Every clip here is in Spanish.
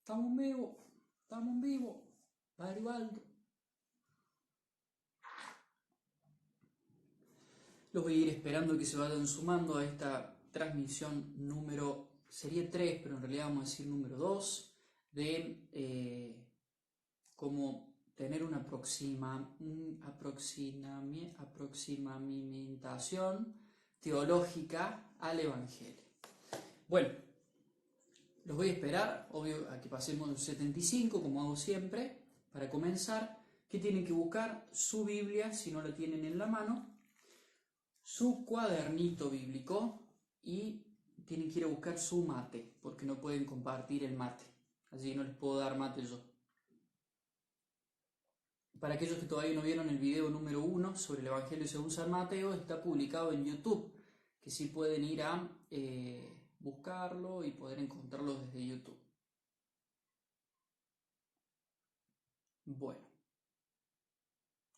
Estamos en vivo. Garibaldo. Los voy a ir esperando que se vayan sumando a esta transmisión número, sería 3, pero en realidad vamos a decir número 2, de cómo tener una aproximación teológica al Evangelio. Bueno, los voy a esperar, obvio, a que pasemos los 75, como hago siempre, para comenzar. ¿Qué tienen que buscar? Su Biblia, si no la tienen en la mano, su cuadernito bíblico y tienen que ir a buscar su mate, porque no pueden compartir el mate. Así no les puedo dar mate yo. Para aquellos que todavía no vieron el video número 1 sobre el Evangelio según San Mateo, está publicado en YouTube, que sí pueden ir a buscarlo y poder encontrarlo desde YouTube. Bueno,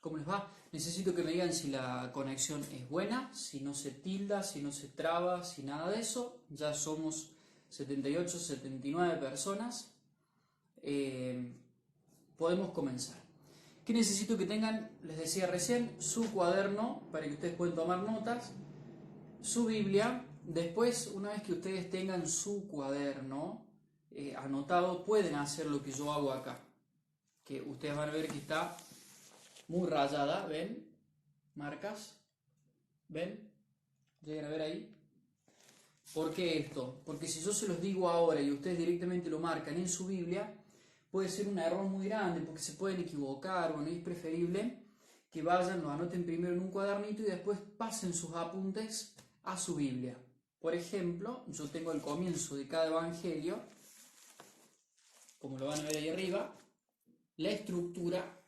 ¿cómo les va? Necesito que me digan si la conexión es buena, si no se tilda, si no se traba, si nada de eso. Ya somos 78, 79 personas. Podemos comenzar. ¿Qué necesito que tengan? Les decía recién, su cuaderno para que ustedes puedan tomar notas, su Biblia. Después, una vez que ustedes tengan su cuaderno anotado, pueden hacer lo que yo hago acá, que ustedes van a ver que está muy rayada, ¿ven? Marcas, ¿ven? ¿Llegan a ver ahí? ¿Por qué esto? Porque si yo se los digo ahora y ustedes directamente lo marcan en su Biblia, puede ser un error muy grande porque se pueden equivocar. Bueno, es preferible que vayan, lo anoten primero en un cuadernito y después pasen sus apuntes a su Biblia. Por ejemplo, yo tengo el comienzo de cada evangelio, como lo van a ver ahí arriba, la estructura,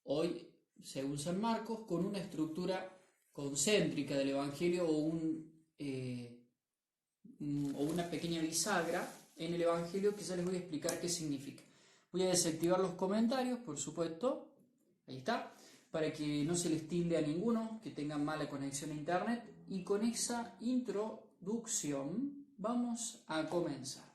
hoy según San Marcos, con una estructura concéntrica del evangelio o una pequeña bisagra en el Evangelio que ya les voy a explicar qué significa. Voy a desactivar los comentarios, por supuesto, ahí está, para que no se les tilde a ninguno, que tengan mala conexión a internet, y con esa introducción vamos a comenzar.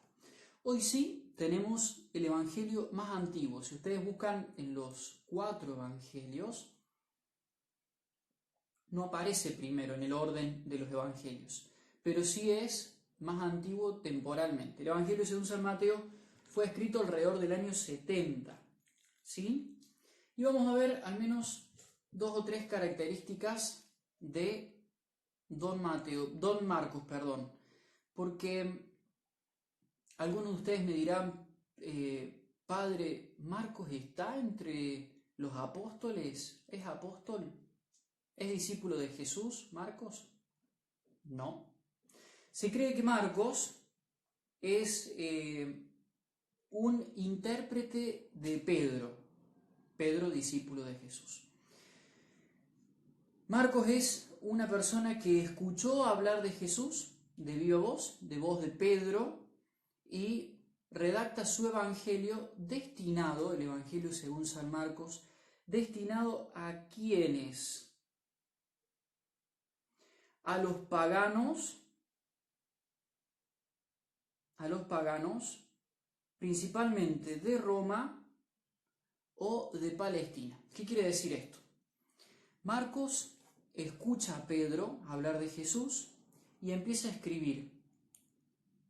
Hoy sí tenemos el Evangelio más antiguo. Si ustedes buscan en los 4 Evangelios, no aparece primero en el orden de los Evangelios, pero sí es más antiguo temporalmente. El Evangelio según San Mateo fue escrito alrededor del año 70, ¿sí? Y vamos a ver al menos 2 o 3 características de Don Marcos, porque algunos de ustedes me dirán, Padre, ¿Marcos está entre los apóstoles? ¿Es apóstol? ¿Es discípulo de Jesús, Marcos? No. Se cree que Marcos es un intérprete de Pedro, discípulo de Jesús. Marcos es una persona que escuchó hablar de Jesús de viva voz, de voz de Pedro, y redacta su evangelio destinado, el evangelio según San Marcos, destinado a quienes, a los paganos, principalmente de Roma o de Palestina. ¿Qué quiere decir esto? Marcos escucha a Pedro hablar de Jesús y empieza a escribir.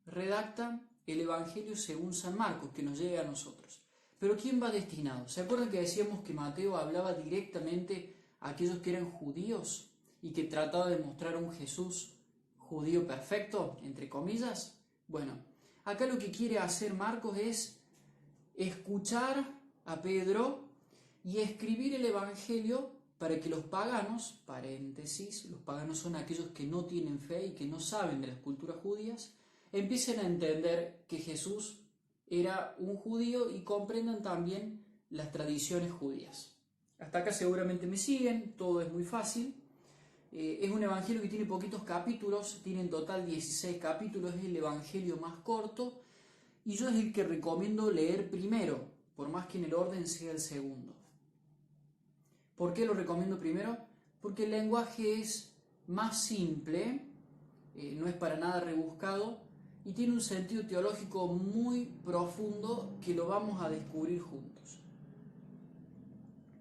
Redacta el Evangelio según San Marcos, que nos llega a nosotros. Pero ¿quién va destinado? ¿Se acuerdan que decíamos que Mateo hablaba directamente a aquellos que eran judíos y que trataba de mostrar un Jesús judío perfecto, entre comillas? Bueno, acá lo que quiere hacer Marcos es escuchar a Pedro y escribir el Evangelio para que los paganos, paréntesis, los paganos son aquellos que no tienen fe y que no saben de las culturas judías, empiecen a entender que Jesús era un judío y comprendan también las tradiciones judías. Hasta acá seguramente me siguen, todo es muy fácil. Es un evangelio que tiene poquitos capítulos, tiene en total 16 capítulos, es el evangelio más corto y yo es el que recomiendo leer primero, por más que en el orden sea el segundo. ¿Por qué lo recomiendo primero? Porque el lenguaje es más simple, no es para nada rebuscado y tiene un sentido teológico muy profundo que lo vamos a descubrir juntos.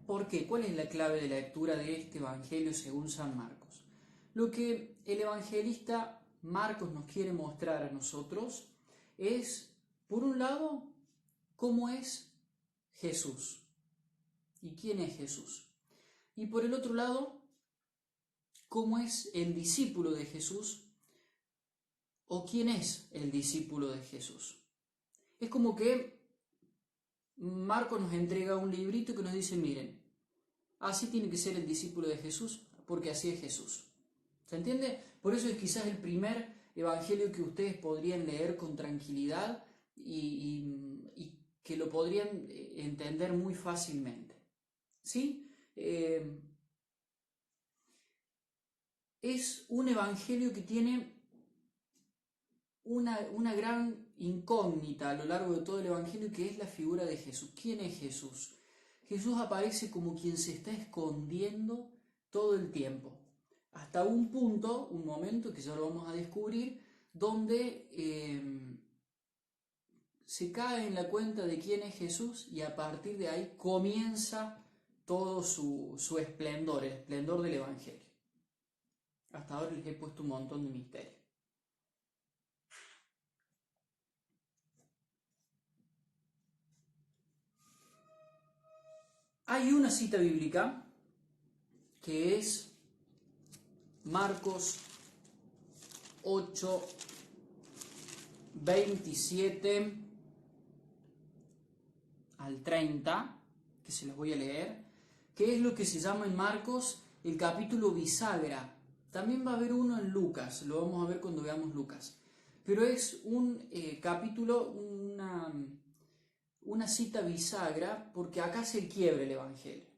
¿Por qué? ¿Cuál es la clave de la lectura de este Evangelio según San Marcos? Lo que el evangelista Marcos nos quiere mostrar a nosotros es, por un lado, cómo es Jesús y quién es Jesús. Y por el otro lado, cómo es el discípulo de Jesús o quién es el discípulo de Jesús. Es como que Marcos nos entrega un librito que nos dice, miren, así tiene que ser el discípulo de Jesús, porque así es Jesús. ¿Se entiende? Por eso es quizás el primer evangelio que ustedes podrían leer con tranquilidad y que lo podrían entender muy fácilmente. ¿Sí? Es un evangelio que tiene una gran incógnita a lo largo de todo el evangelio, que es la figura de Jesús. ¿Quién es Jesús? Jesús aparece como quien se está escondiendo todo el tiempo, hasta un punto, un momento que ya lo vamos a descubrir, donde se cae en la cuenta de quién es Jesús y a partir de ahí comienza todo su esplendor, el esplendor del evangelio. Hasta ahora les he puesto un montón de misterio. Hay una cita bíblica que es Marcos 8, 27 al 30, que se los voy a leer, que es lo que se llama en Marcos el capítulo bisagra. También va a haber uno en Lucas, lo vamos a ver cuando veamos Lucas. Pero es un capítulo, una cita bisagra, porque acá se quiebra el evangelio.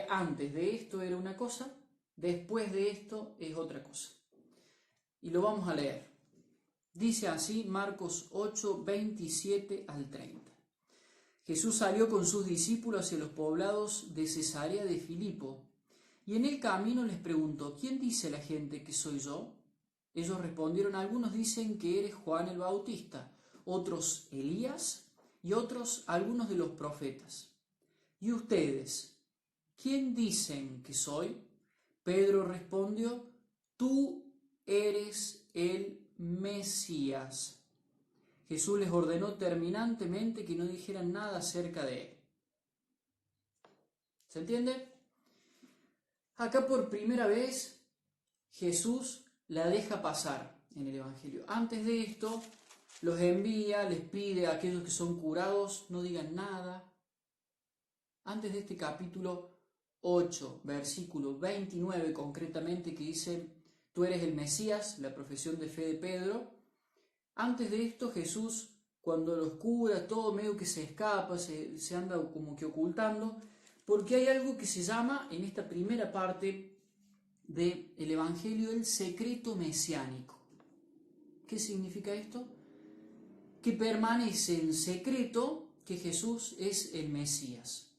Antes de esto era una cosa, después de esto es otra cosa. Y lo vamos a leer. Dice así Marcos 8, 27 al 30. Jesús salió con sus discípulos hacia los poblados de Cesarea de Filipo, y en el camino les preguntó, ¿quién dice la gente que soy yo? Ellos respondieron, algunos dicen que eres Juan el Bautista, otros Elías, y otros algunos de los profetas. ¿Y ustedes, quién dicen que soy? Pedro respondió, tú eres el Mesías. Jesús les ordenó terminantemente que no dijeran nada acerca de él. ¿Se entiende? Acá por primera vez Jesús la deja pasar en el Evangelio. Antes de esto los envía, les pide a aquellos que son curados no digan nada. Antes de este capítulo 8, versículo 29 concretamente, que dice, tú eres el Mesías, la profesión de fe de Pedro. Antes de esto Jesús, cuando los cura, todo medio que se escapa, se anda como que ocultando, porque hay algo que se llama, en esta primera parte del Evangelio, el secreto mesiánico. ¿Qué significa esto? Que permanece en secreto que Jesús es el Mesías.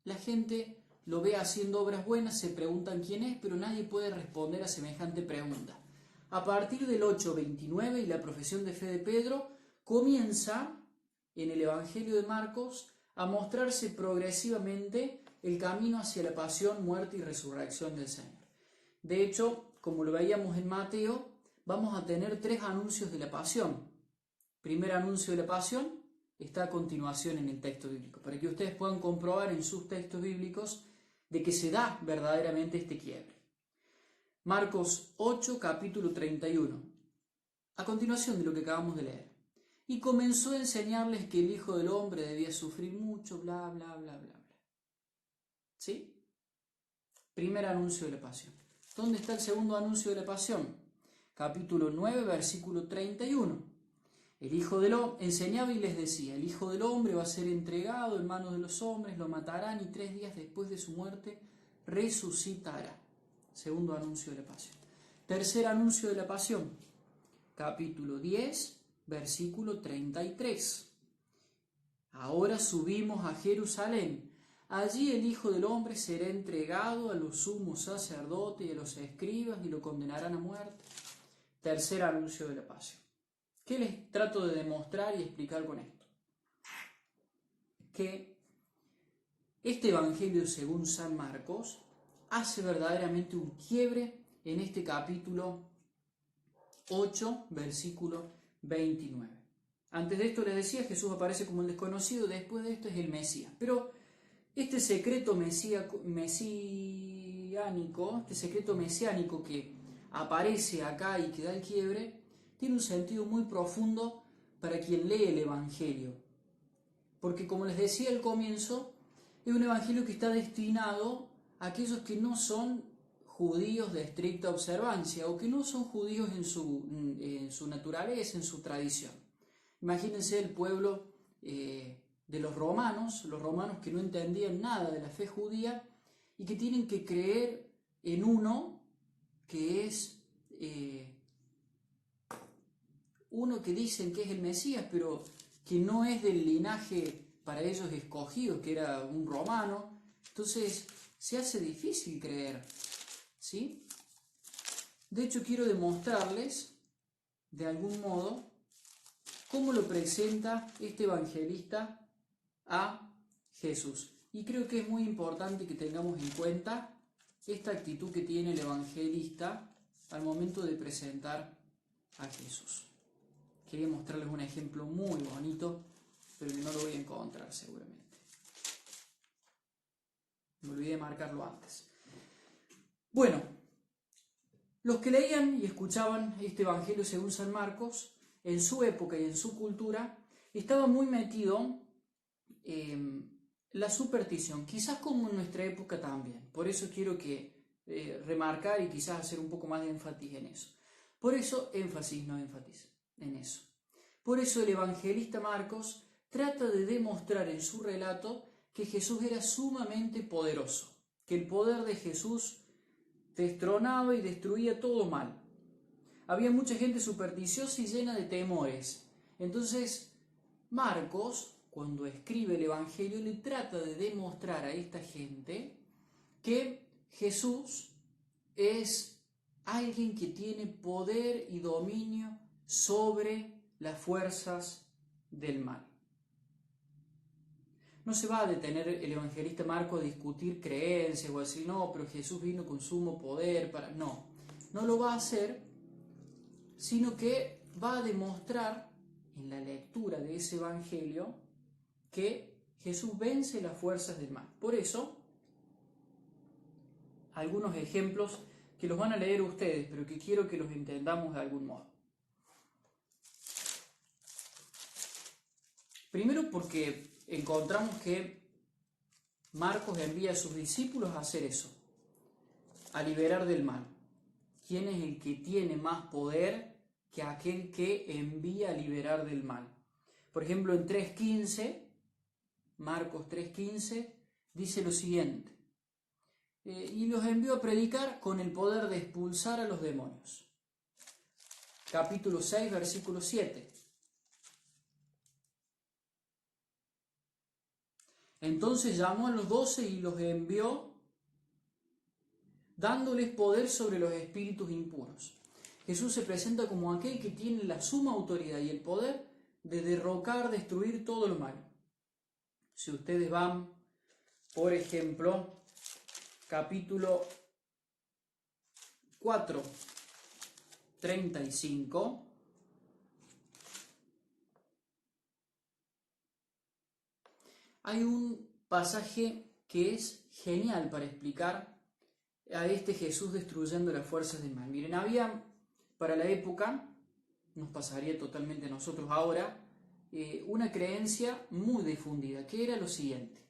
La gente lo ve haciendo obras buenas, se preguntan quién es, pero nadie puede responder a semejante pregunta. A partir del 8:29 y la profesión de fe de Pedro, comienza en el Evangelio de Marcos a mostrarse progresivamente el camino hacia la pasión, muerte y resurrección del Señor. De hecho, como lo veíamos en Mateo, vamos a tener 3 anuncios de la pasión. Primer anuncio de la pasión está a continuación en el texto bíblico, para que ustedes puedan comprobar en sus textos bíblicos de que se da verdaderamente este quiebre. Marcos 8, capítulo 31. A continuación de lo que acabamos de leer. Y comenzó a enseñarles que el Hijo del Hombre debía sufrir mucho, bla, bla, bla, bla, bla. ¿Sí? Primer anuncio de la pasión. ¿Dónde está el segundo anuncio de la pasión? Capítulo 9, versículo 31. El Hijo del Hombre enseñaba y les decía, el Hijo del Hombre va a ser entregado en manos de los hombres, lo matarán y 3 días después de su muerte resucitará. Segundo anuncio de la pasión. Tercer anuncio de la pasión. Capítulo 10, versículo 33. Ahora subimos a Jerusalén, allí el Hijo del Hombre será entregado a los sumos sacerdotes y a los escribas y lo condenarán a muerte. Tercer anuncio de la pasión. ¿Qué les trato de demostrar y explicar con esto? Que este Evangelio según San Marcos hace verdaderamente un quiebre en este capítulo 8, versículo 29. Antes de esto les decía, Jesús aparece como el desconocido, después de esto es el Mesías. Pero este secreto mesiánico que aparece acá y que da el quiebre, tiene un sentido muy profundo para quien lee el Evangelio. Porque como les decía al comienzo, es un Evangelio que está destinado a aquellos que no son judíos de estricta observancia o que no son judíos en su naturaleza, en su tradición. Imagínense el pueblo de los romanos que no entendían nada de la fe judía y que tienen que creer en uno que es uno que dicen que es el Mesías, pero que no es del linaje para ellos escogido, que era un romano. Entonces se hace difícil creer, ¿sí? De hecho, quiero demostrarles, de algún modo, cómo lo presenta este evangelista a Jesús. Y creo que es muy importante que tengamos en cuenta esta actitud que tiene el evangelista al momento de presentar a Jesús. Quería mostrarles un ejemplo muy bonito, pero que no lo voy a encontrar seguramente. Me olvidé de marcarlo antes. Bueno, los que leían y escuchaban este Evangelio según San Marcos, en su época y en su cultura, estaba muy metido la superstición, quizás como en nuestra época también. Por eso quiero remarcar y quizás hacer un poco más de énfasis en eso. Por eso, énfasis, no énfasis, en eso. Por eso el evangelista Marcos trata de demostrar en su relato que Jesús era sumamente poderoso, que el poder de Jesús destronaba y destruía todo mal. Había mucha gente supersticiosa y llena de temores. Entonces, Marcos, cuando escribe el Evangelio, le trata de demostrar a esta gente que Jesús es alguien que tiene poder y dominio sobre las fuerzas del mal. No se va a detener el evangelista Marcos a discutir creencias o a decir, no, pero Jesús vino con sumo poder para... No lo va a hacer, sino que va a demostrar en la lectura de ese evangelio que Jesús vence las fuerzas del mal. Por eso, algunos ejemplos que los van a leer ustedes, pero que quiero que los entendamos de algún modo. Primero porque encontramos que Marcos envía a sus discípulos a hacer eso, a liberar del mal. ¿Quién es el que tiene más poder que aquel que envía a liberar del mal? Por ejemplo, en 3.15, Marcos 3.15, dice lo siguiente, y los envió a predicar con el poder de expulsar a los demonios. Capítulo 6, versículo 7. Entonces llamó a los 12 y los envió dándoles poder sobre los espíritus impuros. Jesús se presenta como aquel que tiene la suma autoridad y el poder de derrocar, destruir todo lo malo. Si ustedes van, por ejemplo, capítulo 4, 35, hay un pasaje que es genial para explicar a este Jesús destruyendo las fuerzas del mal. Miren, había para la época, nos pasaría totalmente a nosotros ahora, una creencia muy difundida, que era lo siguiente.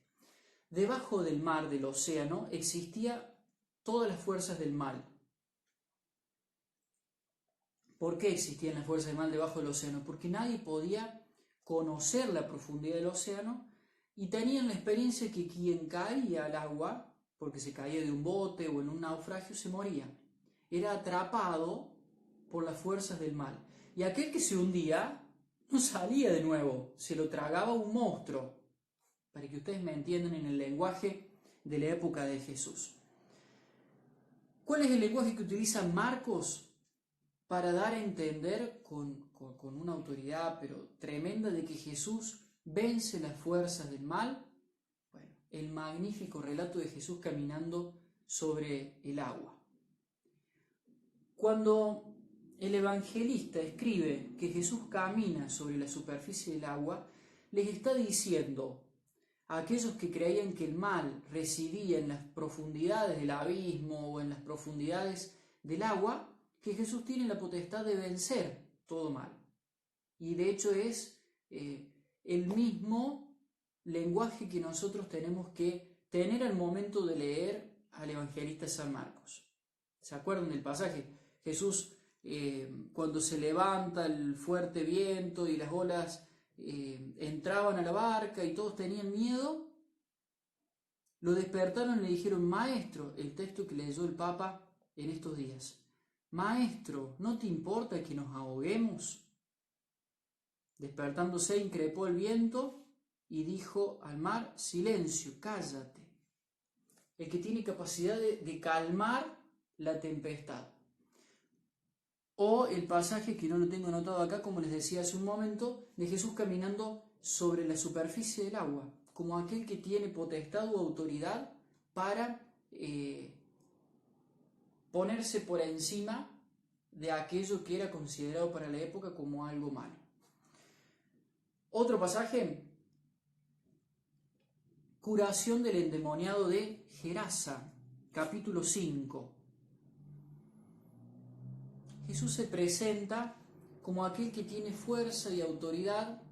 Debajo del mar, del océano, existía todas las fuerzas del mal. ¿Por qué existían las fuerzas del mal debajo del océano? Porque nadie podía conocer la profundidad del océano y tenían la experiencia que quien caía al agua, porque se caía de un bote o en un naufragio, se moría. Era atrapado por las fuerzas del mal. Y aquel que se hundía no salía de nuevo, se lo tragaba un monstruo. para que ustedes me entiendan en el lenguaje de la época de Jesús. ¿Cuál es el lenguaje que utiliza Marcos para dar a entender con una autoridad pero tremenda de que Jesús vence las fuerzas del mal? Bueno, el magnífico relato de Jesús caminando sobre el agua. Cuando el evangelista escribe que Jesús camina sobre la superficie del agua, les está diciendo a aquellos que creían que el mal residía en las profundidades del abismo o en las profundidades del agua, que Jesús tiene la potestad de vencer todo mal. Y de hecho es el mismo lenguaje que nosotros tenemos que tener al momento de leer al evangelista San Marcos. ¿Se acuerdan del pasaje? Jesús, cuando se levanta el fuerte viento y las olas entraban a la barca y todos tenían miedo, lo despertaron y le dijeron: Maestro, el texto que leyó el Papa en estos días, Maestro, ¿no te importa que nos ahoguemos? Despertándose, increpó el viento y dijo al mar: Silencio, cállate. El que tiene capacidad de calmar la tempestad. O el pasaje que no lo tengo anotado acá, como les decía hace un momento, de Jesús caminando sobre la superficie del agua, como aquel que tiene potestad o autoridad para ponerse por encima de aquello que era considerado para la época como algo malo. Otro pasaje, curación del endemoniado de Gerasa, capítulo 5. Jesús se presenta como aquel que tiene fuerza y autoridad,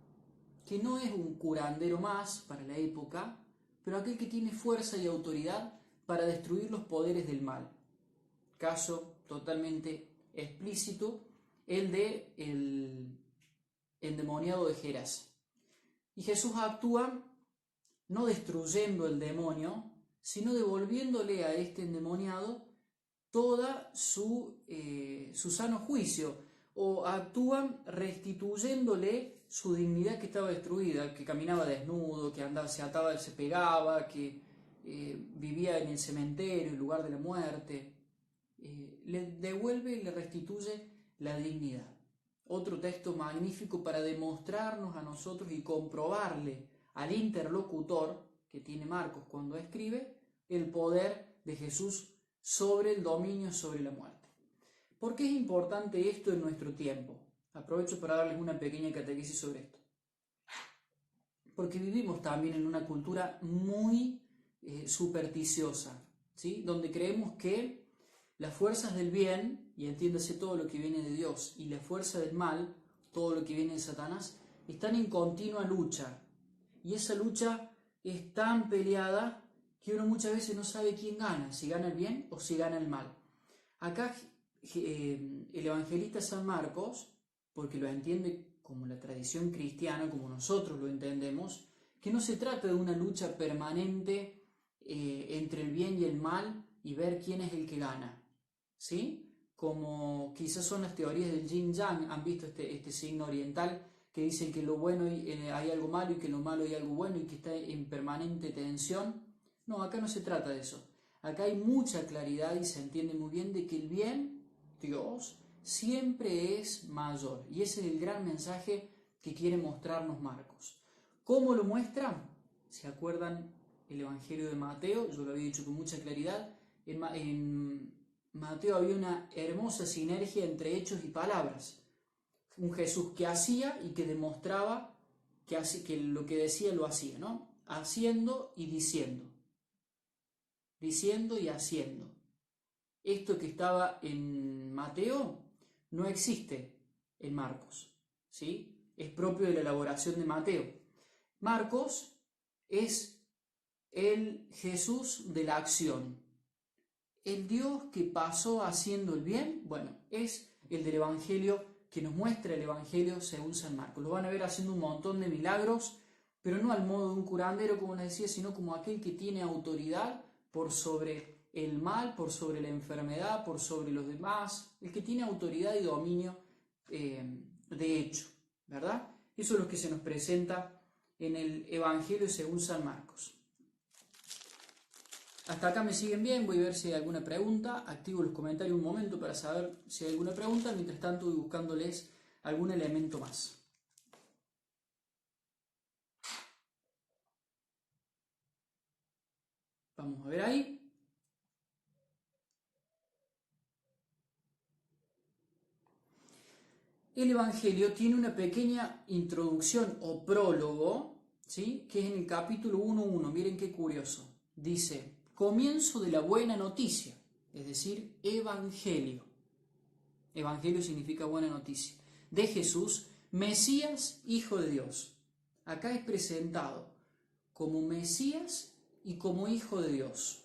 que no es un curandero más para la época, pero aquel que tiene fuerza y autoridad para destruir los poderes del mal. Caso totalmente explícito, el de el endemoniado de Gerasa. Y Jesús actúa no destruyendo el demonio, sino devolviéndole a este endemoniado toda su sano juicio, o actúan restituyéndole su dignidad que estaba destruida, que caminaba desnudo, que andaba, se ataba, se pegaba, que vivía en el cementerio, en lugar de la muerte. Le devuelve y le restituye la dignidad. Otro texto magnífico para demostrarnos a nosotros y comprobarle al interlocutor que tiene Marcos cuando escribe el poder de Jesús sobre el dominio sobre la muerte. ¿Por qué es importante esto en nuestro tiempo? Aprovecho para darles una pequeña catequesis sobre esto. Porque vivimos también en una cultura muy supersticiosa, ¿sí? Donde creemos que las fuerzas del bien, y entiéndase todo lo que viene de Dios, y la fuerza del mal, todo lo que viene de Satanás, están en continua lucha. Y esa lucha es tan peleada que uno muchas veces no sabe quién gana, si gana el bien o si gana el mal. Acá el evangelista San Marcos, porque lo entiende como la tradición cristiana, como nosotros lo entendemos, que no se trata de una lucha permanente entre el bien y el mal y ver quién es el que gana, ¿sí? Como quizás son las teorías del Yin Yang, han visto este signo oriental que dicen que lo bueno hay algo malo y que lo malo hay algo bueno y que está en permanente tensión. No, acá no se trata de eso. Acá hay mucha claridad y se entiende muy bien de que el bien, Dios, siempre es mayor. Y ese es el gran mensaje que quiere mostrarnos Marcos. ¿Cómo lo muestra? ¿Se acuerdan el Evangelio de Mateo? Yo lo había dicho con mucha claridad. En Mateo había una hermosa sinergia entre hechos y palabras. Un Jesús que hacía y que demostraba que lo que decía lo hacía, ¿no? Haciendo y diciendo. Diciendo y haciendo. Esto que estaba en Mateo no existe en Marcos, ¿sí? Es propio de la elaboración de Mateo. Marcos es el Jesús de la acción. El Dios que pasó haciendo el bien, bueno, es el del Evangelio que nos muestra el Evangelio según San Marcos. Lo van a ver haciendo un montón de milagros, pero no al modo de un curandero, como les decía, sino como aquel que tiene autoridad por sobre el mal, por sobre la enfermedad, por sobre los demás, el que tiene autoridad y dominio de hecho, ¿verdad? Eso es lo que se nos presenta en el Evangelio según San Marcos. Hasta acá me siguen bien, voy a ver si hay alguna pregunta, activo los comentarios un momento para saber si hay alguna pregunta, mientras tanto voy buscándoles algún elemento más. Vamos a ver ahí. El Evangelio tiene una pequeña introducción o prólogo, ¿sí? Que es en el capítulo 1.1. Miren qué curioso. Dice, comienzo de la buena noticia, es decir, Evangelio. Evangelio significa buena noticia. De Jesús, Mesías, Hijo de Dios. Acá es presentado como Mesías y como Hijo de Dios.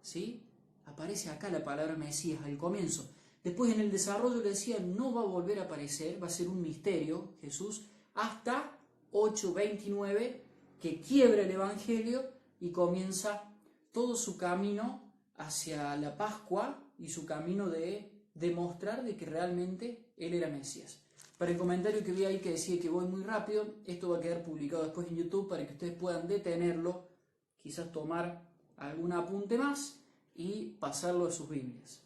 ¿Sí? Aparece acá la palabra Mesías al comienzo. Después en el desarrollo le decía, no va a volver a aparecer, va a ser un misterio, Jesús, hasta 8:29, que quiebra el Evangelio y comienza todo su camino hacia la Pascua y su camino de demostrar de que realmente Él era Mesías. Para el comentario que vi ahí que decía que voy muy rápido, esto va a quedar publicado después en YouTube para que ustedes puedan detenerlo, quizás tomar algún apunte más y pasarlo a sus Biblias.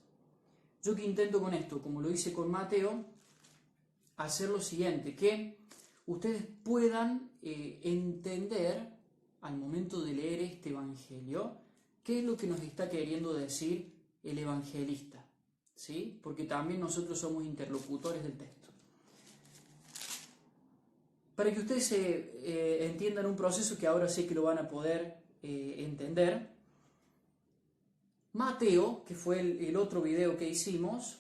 Yo que intento con esto, como lo hice con Mateo, hacer lo siguiente, que ustedes puedan entender al momento de leer este Evangelio qué es lo que nos está queriendo decir el evangelista, ¿sí? Porque también nosotros somos interlocutores del texto. Para que ustedes entiendan un proceso que ahora sé que lo van a poder entender, Mateo, que fue el otro video que hicimos,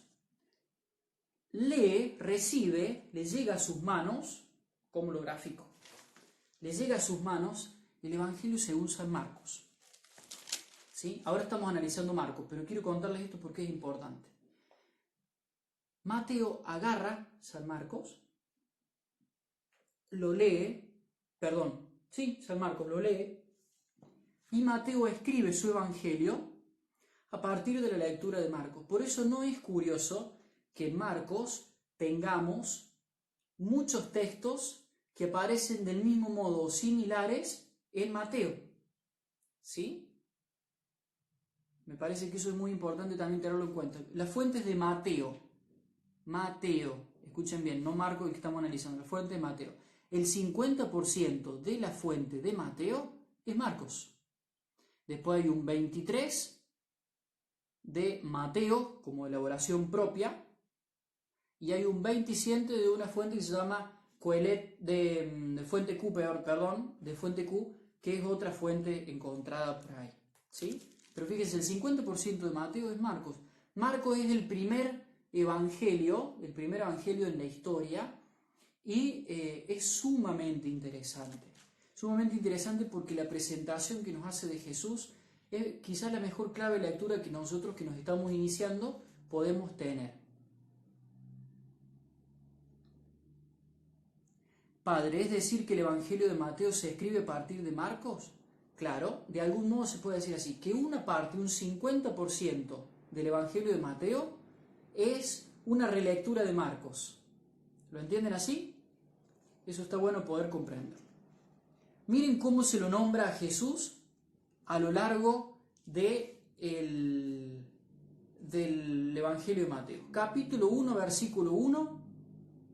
recibe, le llega a sus manos, como lo gráfico, le llega a sus manos el Evangelio según San Marcos. ¿Sí? Ahora estamos analizando Marcos, pero quiero contarles esto porque es importante. Mateo agarra San Marcos, lo lee, San Marcos lo lee, y Mateo escribe su Evangelio a partir de la lectura de Marcos. Por eso no es curioso que en Marcos tengamos muchos textos que aparecen del mismo modo o similares en Mateo. ¿Sí? Me parece que eso es muy importante también tenerlo en cuenta. Las fuentes de Mateo, escuchen bien, no Marcos el que estamos analizando, la fuente de Mateo. El 50% de la fuente de Mateo es Marcos. Después hay un 23% de Mateo como elaboración propia y hay un 27% de una fuente que se llama Coelet, de Fuente Q, que es otra fuente encontrada por ahí, ¿sí? Pero fíjense, el 50% de Mateo es Marcos. Marcos es el primer evangelio en la historia y es sumamente interesante. Sumamente interesante porque la presentación que nos hace de Jesús es quizás la mejor clave de lectura que nosotros que nos estamos iniciando podemos tener. Padre, ¿es decir que el Evangelio de Mateo se escribe a partir de Marcos? Claro, de algún modo se puede decir así, que una parte, un 50% del Evangelio de Mateo es una relectura de Marcos. ¿Lo entienden así? Eso está bueno poder comprender. Miren cómo se lo nombra a Jesús a lo largo del Evangelio de Mateo. Capítulo 1, versículo 1,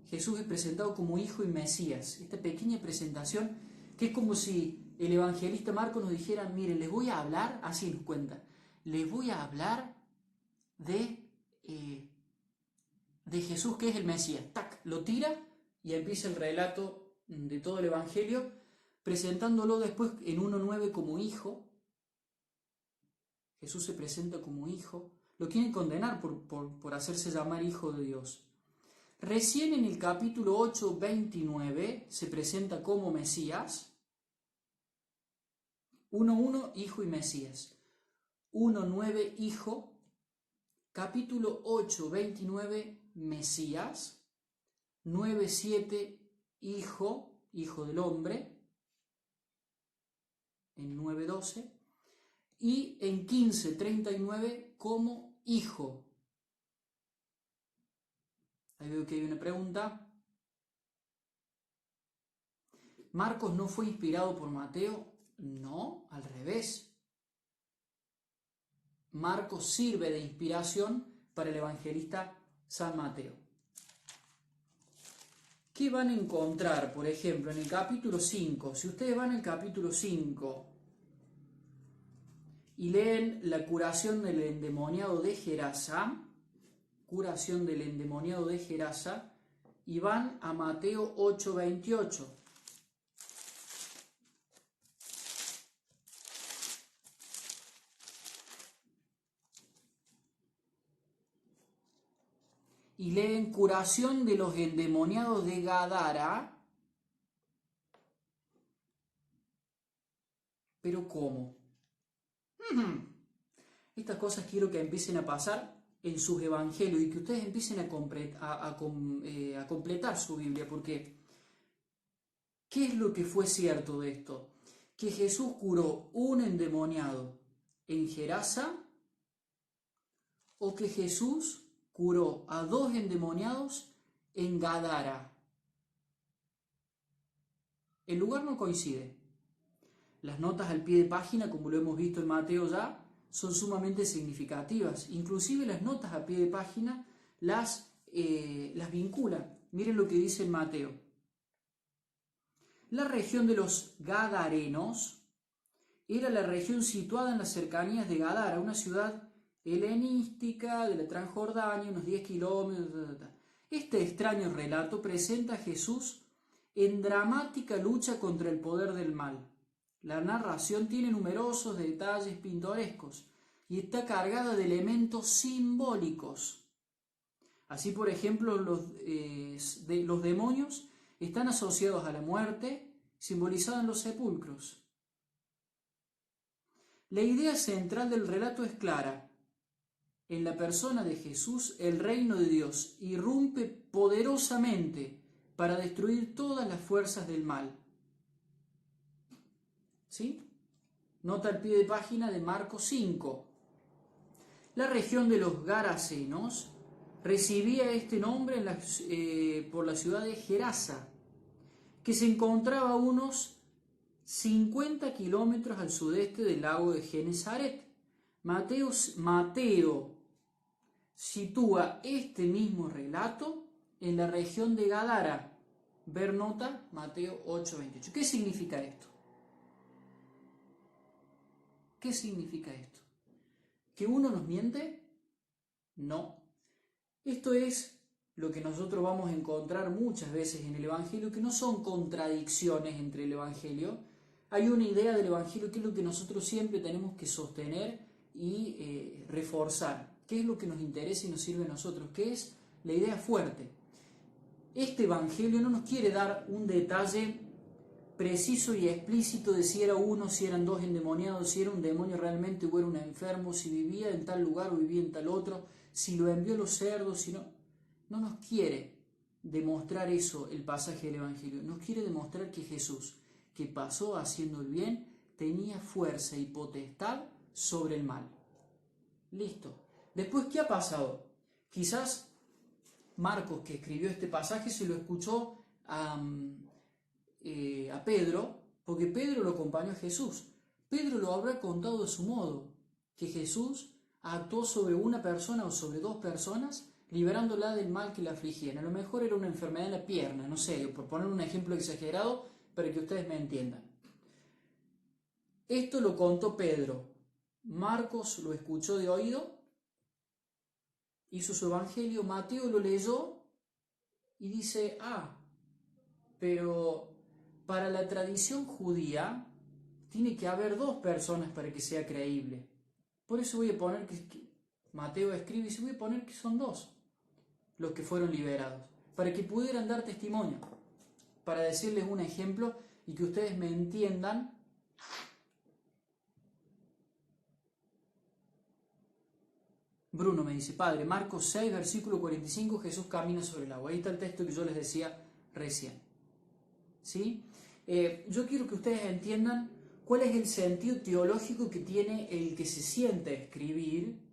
Jesús es presentado como Hijo y Mesías. Esta pequeña presentación que es como si el evangelista Marcos nos dijera, miren, les voy a hablar, así nos cuenta, les voy a hablar de Jesús que es el Mesías. ¡Tac! Lo tira y empieza el relato de todo el Evangelio, presentándolo después en 1.9 como hijo. Jesús se presenta como hijo. Lo quieren condenar por hacerse llamar hijo de Dios. Recién en el capítulo 8:29 se presenta como Mesías. 1.1, hijo y Mesías. 1.9, hijo. Capítulo 8:29, Mesías. 9:7, hijo del hombre. En 9:12. Y en 15:39 como hijo. Ahí veo que hay una pregunta. ¿Marcos no fue inspirado por Mateo? No, al revés. Marcos sirve de inspiración para el evangelista San Mateo. ¿Qué van a encontrar, por ejemplo, en el capítulo 5? Si ustedes van al capítulo 5 y leen la curación del endemoniado de Gerasa, y van a Mateo 8:28. Y leen curación de los endemoniados de Gadara. ¿Pero cómo? Estas cosas quiero que empiecen a pasar en sus evangelios y que ustedes empiecen a completar su Biblia, porque ¿qué es lo que fue cierto de esto? Que Jesús curó un endemoniado en Gerasa, o que Jesús curó a 2 endemoniados en Gadara. El lugar no coincide. Las notas al pie de página, como lo hemos visto en Mateo ya, son sumamente significativas. Inclusive las notas a pie de página las vinculan. Miren lo que dice en Mateo. La región de los Gadarenos era la región situada en las cercanías de Gadara, una ciudad helenística de la Transjordania, unos 10 kilómetros. Este extraño relato presenta a Jesús en dramática lucha contra el poder del mal. La narración tiene numerosos detalles pintorescos y está cargada de elementos simbólicos. Así, por ejemplo, los demonios están asociados a la muerte, simbolizada en los sepulcros. La idea central del relato es clara. En la persona de Jesús, el reino de Dios irrumpe poderosamente para destruir todas las fuerzas del mal. ¿Sí? Nota al pie de página de Marcos 5. La región de los Garasenos recibía este nombre por la ciudad de Gerasa, que se encontraba a unos 50 kilómetros al sudeste del lago de Genesaret. Mateo sitúa este mismo relato en la región de Gadara. Ver nota Mateo 8:28. ¿Qué significa esto? ¿Qué significa esto? ¿Que uno nos miente? No. Esto es lo que nosotros vamos a encontrar muchas veces en el Evangelio, que no son contradicciones entre el Evangelio. Hay una idea del Evangelio que es lo que nosotros siempre tenemos que sostener y reforzar. ¿Qué es lo que nos interesa y nos sirve a nosotros? ¿Qué es la idea fuerte? Este Evangelio no nos quiere dar un detalle preciso y explícito de si era uno, si eran 2 endemoniados, si era un demonio realmente o era un enfermo, si vivía en tal lugar o vivía en tal otro, si lo envió a los cerdos, si no. No nos quiere demostrar eso el pasaje del Evangelio. Nos quiere demostrar que Jesús, que pasó haciendo el bien, tenía fuerza y potestad sobre el mal. Listo. Después, ¿qué ha pasado? Quizás Marcos, que escribió este pasaje, se lo escuchó a Pedro, porque Pedro lo acompañó a Jesús. Pedro lo habrá contado de su modo, que Jesús actuó sobre una persona o sobre 2 personas, liberándola del mal que la afligían. A lo mejor era una enfermedad en la pierna, no sé, por poner un ejemplo exagerado, para que ustedes me entiendan. Esto lo contó Pedro. Marcos lo escuchó de oído, hizo su evangelio, Mateo lo leyó y dice, pero para la tradición judía tiene que haber 2 personas para que sea creíble. Por eso voy a poner que Mateo escribe y se voy a poner que son 2 los que fueron liberados, para que pudieran dar testimonio, para decirles un ejemplo y que ustedes me entiendan. Bruno me dice, padre, Marcos 6, versículo 45, Jesús camina sobre el agua. Ahí está el texto que yo les decía recién. ¿Sí? Yo quiero que ustedes entiendan cuál es el sentido teológico que tiene el que se siente a escribir.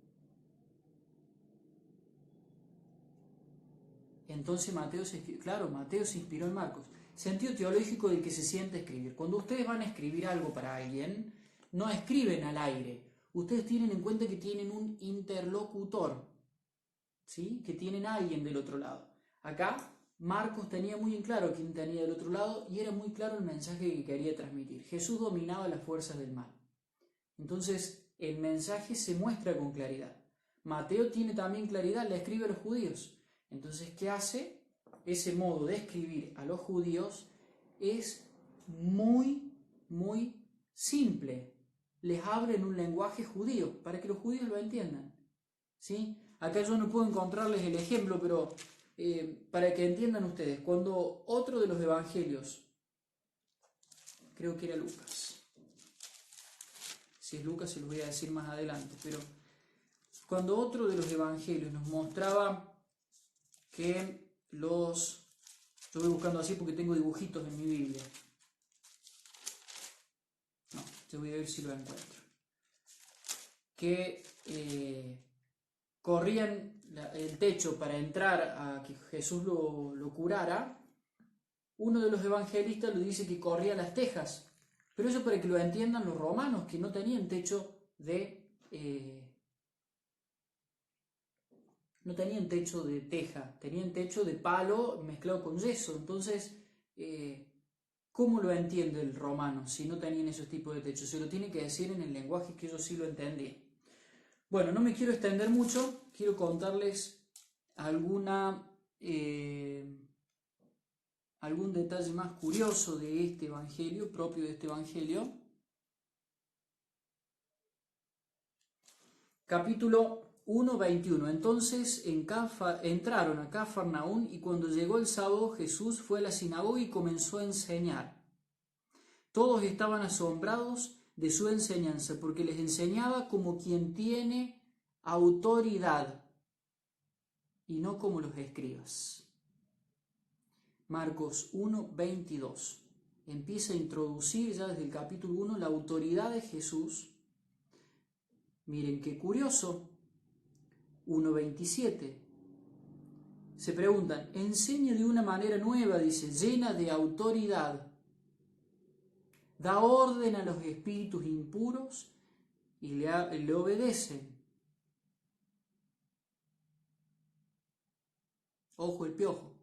Entonces Mateo se inspiró en Marcos. Sentido teológico del que se siente escribir. Cuando ustedes van a escribir algo para alguien, no escriben al aire. Ustedes tienen en cuenta que tienen un interlocutor, ¿sí? Que tienen a alguien del otro lado. Acá Marcos tenía muy en claro quién tenía del otro lado y era muy claro el mensaje que quería transmitir. Jesús dominaba las fuerzas del mal. Entonces el mensaje se muestra con claridad. Mateo tiene también claridad, le escribe a los judíos. Entonces, ¿qué hace? Ese modo de escribir a los judíos es muy, muy simple. Les habla en un lenguaje judío para que los judíos lo entiendan, ¿sí? Acá yo no puedo encontrarles el ejemplo, pero para que entiendan ustedes, cuando otro de los evangelios, creo que era Lucas, si es Lucas se lo voy a decir más adelante, pero cuando otro de los evangelios nos mostraba que yo voy buscando así porque tengo dibujitos en mi Biblia, no, te voy a ver si lo encuentro, que corrían el techo para entrar a que Jesús lo curara. Uno de los evangelistas lo dice que corría las tejas, pero eso para que lo entiendan los romanos, que no tenían techo de teja, tenían techo de palo mezclado con yeso. Entonces, ¿cómo lo entiende el romano si no tenían esos tipos de techos? Se lo tiene que decir en el lenguaje que ellos sí lo entendían. Bueno, no me quiero extender mucho, quiero contarles algún detalle más curioso de este evangelio, propio de este evangelio. Capítulo 1, 21. Entonces entraron a Cafarnaún y cuando llegó el sábado Jesús fue a la sinagoga y comenzó a enseñar. Todos estaban asombrados de su enseñanza porque les enseñaba como quien tiene autoridad y no como los escribas. Marcos 1, 22. Empieza a introducir ya desde el capítulo 1 la autoridad de Jesús. Miren qué curioso. 1.27. Se preguntan, enseña de una manera nueva, dice, llena de autoridad. Da orden a los espíritus impuros y le obedecen. Ojo el piojo.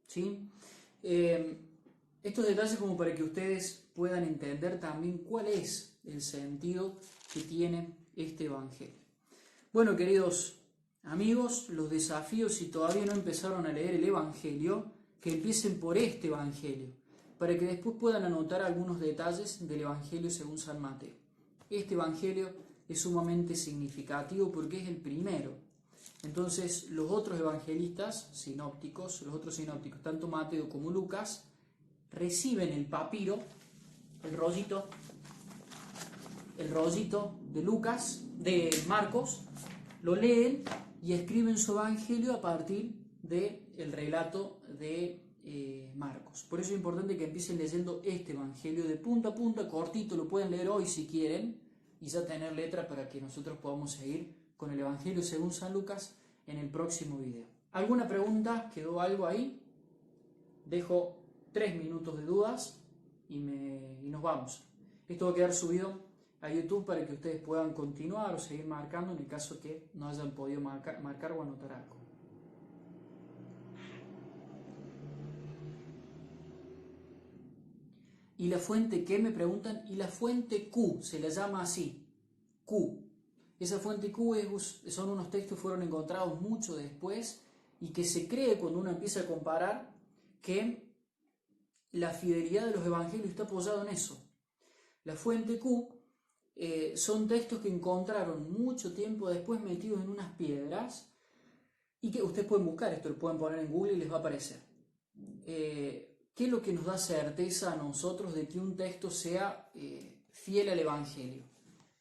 ¿Sí? Estos detalles como para que ustedes puedan entender también cuál es el sentido que tiene este evangelio. Bueno, queridos amigos, los desafíos, si todavía no empezaron a leer el evangelio, que empiecen por este evangelio, para que después puedan anotar algunos detalles del evangelio según San Mateo. Este evangelio es sumamente significativo porque es el primero. Entonces, los otros evangelistas sinópticos, tanto Mateo como Lucas, reciben el papiro, el rollito de Lucas, de Marcos, lo leen y escriben su evangelio a partir del relato de Marcos. Por eso es importante que empiecen leyendo este evangelio de punta a punta, cortito, lo pueden leer hoy si quieren, y ya tener letra para que nosotros podamos seguir con el evangelio según San Lucas en el próximo video. ¿Alguna pregunta? ¿Quedó algo ahí? Dejo 3 minutos de dudas y nos vamos. Esto va a quedar subido a YouTube para que ustedes puedan continuar o seguir marcando en el caso que no hayan podido marcar o anotar algo. ¿Y la fuente qué? Me preguntan. Y la fuente Q, se la llama así, Q. Esa fuente Q son unos textos que fueron encontrados mucho después y que se cree cuando uno empieza a comparar que la fidelidad de los evangelios está apoyada en eso. La fuente Q son textos que encontraron mucho tiempo después metidos en unas piedras y que ustedes pueden buscar esto, lo pueden poner en Google y les va a aparecer. ¿Qué es lo que nos da certeza a nosotros de que un texto sea fiel al evangelio?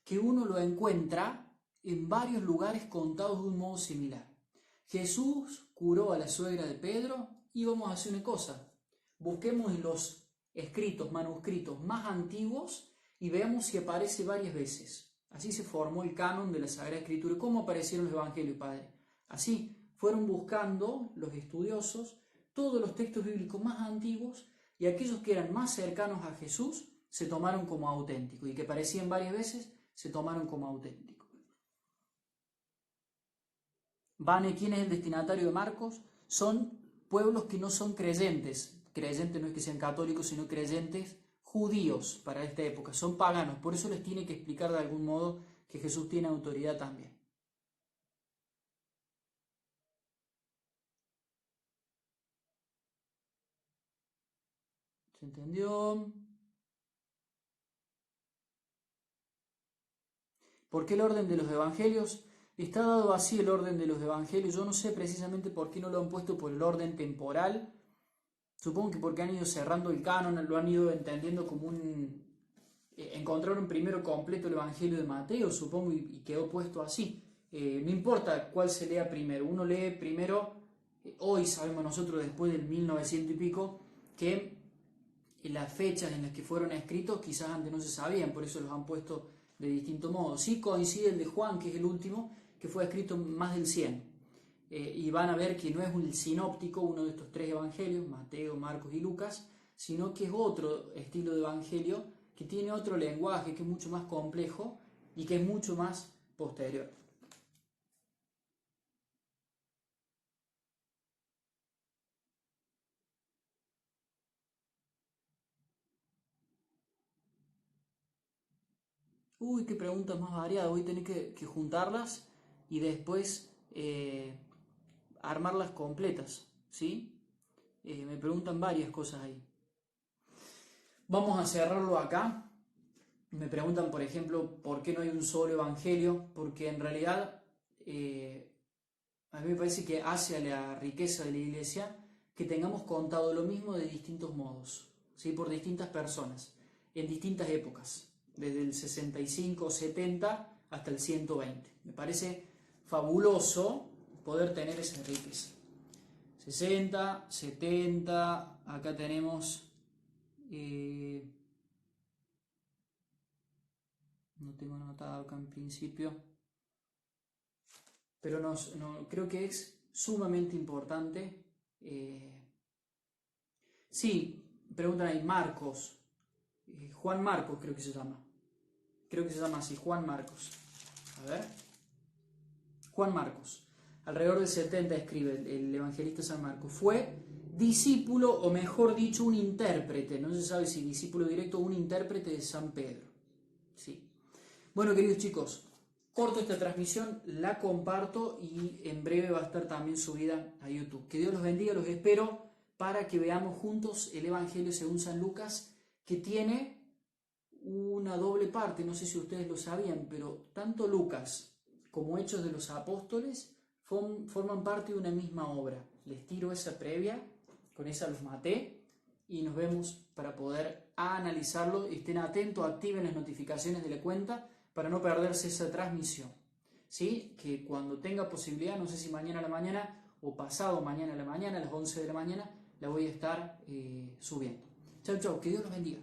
Que uno lo encuentra en varios lugares contados de un modo similar. Jesús curó a la suegra de Pedro y vamos a hacer una cosa. Busquemos en los manuscritos más antiguos y veamos si aparece varias veces. Así se formó el canon de la Sagrada Escritura. ¿Cómo aparecieron los evangelios, Padre? Así, fueron buscando los estudiosos todos los textos bíblicos más antiguos y aquellos que eran más cercanos a Jesús se tomaron como auténticos y que parecían varias veces se tomaron como auténticos. Vane, ¿quién es el destinatario de Marcos? Son pueblos que no son creyentes. Creyentes no es que sean católicos, sino creyentes judíos para esta época. Son paganos. Por eso les tiene que explicar de algún modo que Jesús tiene autoridad también. ¿Se entendió? ¿Por qué el orden de los evangelios? Está dado así el orden de los evangelios. Yo no sé precisamente por qué no lo han puesto por el orden temporal. Supongo que porque han ido cerrando el canon, lo han ido entendiendo como encontraron primero completo el Evangelio de Mateo, supongo, y quedó puesto así. No importa cuál se lea primero. Uno lee primero, hoy sabemos nosotros después del 1900 y pico, que las fechas en las que fueron escritos quizás antes no se sabían, por eso los han puesto de distinto modo. Sí coincide el de Juan, que es el último, que fue escrito más del 100. Y van a ver que no es un sinóptico, uno de estos tres evangelios, Mateo, Marcos y Lucas, sino que es otro estilo de evangelio que tiene otro lenguaje, que es mucho más complejo y que es mucho más posterior. Uy, qué preguntas más variadas. Voy a tener que juntarlas y después armarlas completas, ¿sí? Me preguntan varias cosas ahí. Vamos a cerrarlo acá. Me preguntan, por ejemplo, por qué no hay un solo evangelio, porque en realidad a mí me parece que hace a la riqueza de la iglesia que tengamos contado lo mismo de distintos modos, ¿sí? Por distintas personas, en distintas épocas, desde el 65 70 hasta el 120. Me parece fabuloso poder tener esa riqueza. 60, 70, acá tenemos... no tengo anotado acá en principio, pero creo que es sumamente importante. Sí, preguntan ahí, Marcos, Juan Marcos creo que se llama así, Juan Marcos. A ver, Juan Marcos, alrededor del 70 escribe el evangelista San Marcos, fue discípulo, o mejor dicho, un intérprete, no se sabe si discípulo directo o un intérprete de San Pedro. Sí. Bueno, queridos chicos, corto esta transmisión, la comparto y en breve va a estar también subida a YouTube. Que Dios los bendiga, los espero para que veamos juntos el Evangelio según San Lucas, que tiene una doble parte, no sé si ustedes lo sabían, pero tanto Lucas como Hechos de los Apóstoles forman parte de una misma obra. Les tiro esa previa, con esa los maté y nos vemos para poder analizarlo. Estén atentos, activen las notificaciones de la cuenta para no perderse esa transmisión, ¿sí? Que cuando tenga posibilidad, no sé si mañana a la mañana o pasado mañana a la mañana, a las 11 de la mañana, la voy a estar subiendo. Chau, chau, que Dios los bendiga.